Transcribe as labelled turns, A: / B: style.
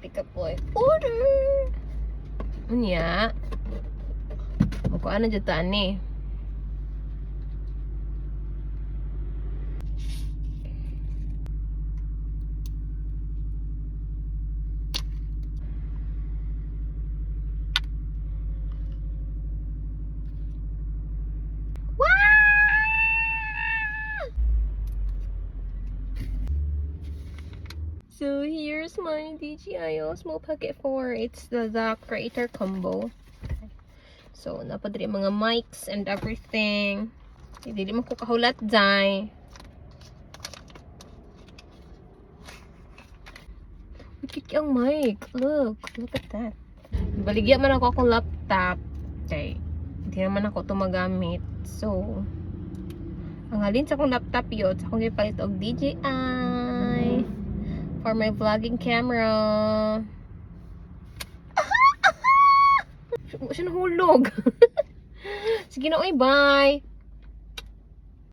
A: pick up boy. Order! Unya. Magkuhan na dyan taan eh. So here's my DJI Osmo Pocket 4. It's the creator combo. So napadri mga mics and everything. Hindi mo ko kahulat dai. Look ang mic. Look at that. Baligya man ako akong laptop. Okay. Hindi naman ako ito magamit. So ang halin sa akong laptop yun. Sa akong ipalit og DJI. For my vlogging camera. Siya nahulog. Sige na, bye.